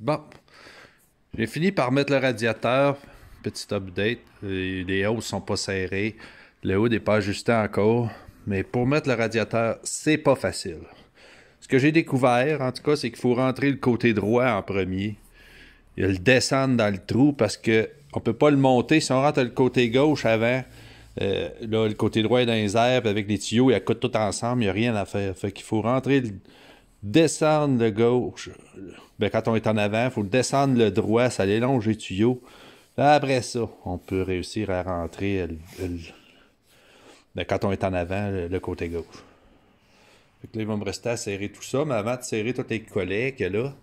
Bon, j'ai fini par mettre le radiateur. Petit update. Les hausses sont pas serrées. Le haut n'est pas ajusté encore. Mais pour mettre le radiateur, c'est pas facile. Ce que j'ai découvert, en tout cas, c'est qu'il faut rentrer le côté droit en premier. Il le descendre dans le trou parce que on peut pas le monter. Si on rentre le côté gauche avant, là, le côté droit est dans les airs, puis avec les tuyaux, ils accotent tout ensemble, il n'y a rien à faire. Fait qu'il faut rentrer, descendre le gauche. Ben, quand on est en avant, il faut descendre le droit, ça l'élonge les tuyaux. Là, après ça, on peut réussir à rentrer ben, quand on est en avant, le côté gauche. Fait que là, il va me rester à serrer tout ça, mais avant de serrer tous les collets que là,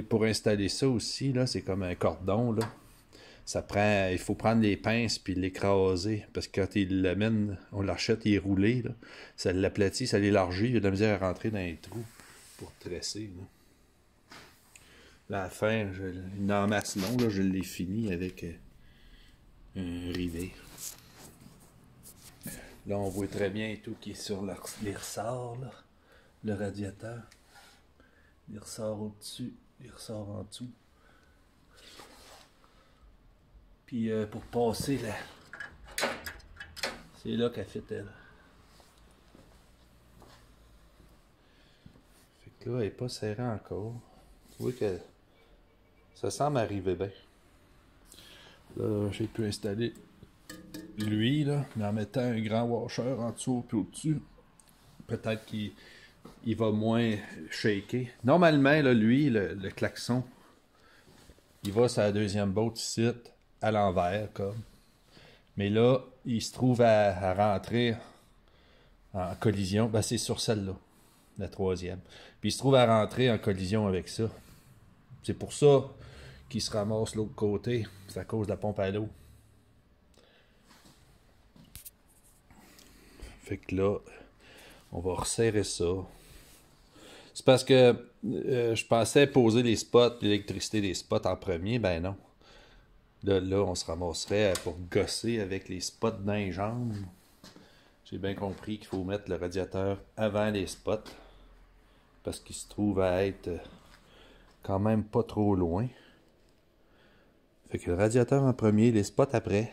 pour installer ça aussi, là, c'est comme un cordon, là. Il faut prendre les pinces puis l'écraser. Parce que quand il l'amène, on l'achète, il est roulé, là. Ça l'aplatit, ça l'élargit, il y a de la misère à rentrer dans les trous pour tresser, là. Là, à la fin, dans ma sinon, là, je l'ai fini avec un rivet. Là, on voit très bien tout qui est sur les ressorts, là. Le radiateur. Les ressorts au-dessus, les ressorts en dessous. Puis pour passer là, c'est là qu'elle fait elle. Fait que là, elle n'est pas serrée encore. Tu vois que ça semble arriver bien. Là, j'ai pu installer lui, là, mais en mettant un grand washer en dessous puis au-dessus. Peut-être qu'il va moins shaker. Normalement, là, lui, le klaxon, il va sur la deuxième boîte ici, à l'envers, comme. Mais là, il se trouve à rentrer en collision. Ben, c'est sur celle-là, la troisième. Puis il se trouve à rentrer en collision avec ça. C'est pour ça qu'il se ramasse l'autre côté. C'est à cause de la pompe à l'eau. Fait que là, on va resserrer ça. C'est parce que je pensais poser les spots, l'électricité des spots en premier. Ben non. Là, on se ramasserait pour gosser avec les spots dans les jambes. J'ai bien compris qu'il faut mettre le radiateur avant les spots. Parce qu'il se trouve à être quand même pas trop loin. Fait que le radiateur en premier, les spots après.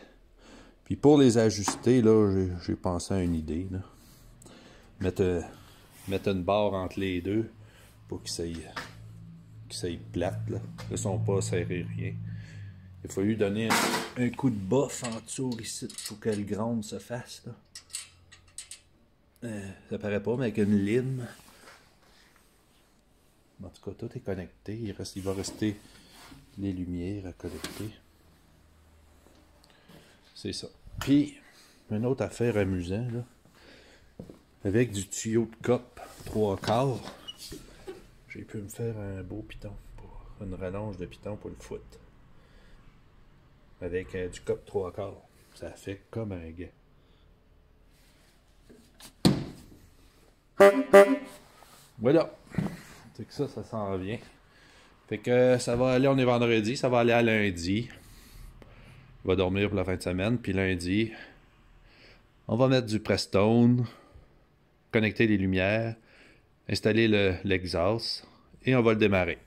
Puis pour les ajuster, là, j'ai pensé à une idée. Là. Mettre une barre entre les deux pour qu'ils soient plates. Là. Ils ne sont pas serrés rien. Il faut lui donner un coup de bof en dessous ici pour que le gronde se fasse. Là. Ça paraît pas, mais avec une lime. En tout cas, tout est connecté. Il va rester les lumières à connecter. C'est ça. Puis, une autre affaire amusante, là. Avec du tuyau de cope 3/4, j'ai pu me faire un beau piton. Une rallonge de piton pour le foot. Avec du cope 3/4. Ça fait comme un gars. Voilà. C'est que ça s'en vient. Fait que ça va aller, on est vendredi, ça va aller à lundi. Il va dormir pour la fin de semaine. Puis lundi, on va mettre du Prestone, connecter les lumières, installer l'exhaust et on va le démarrer.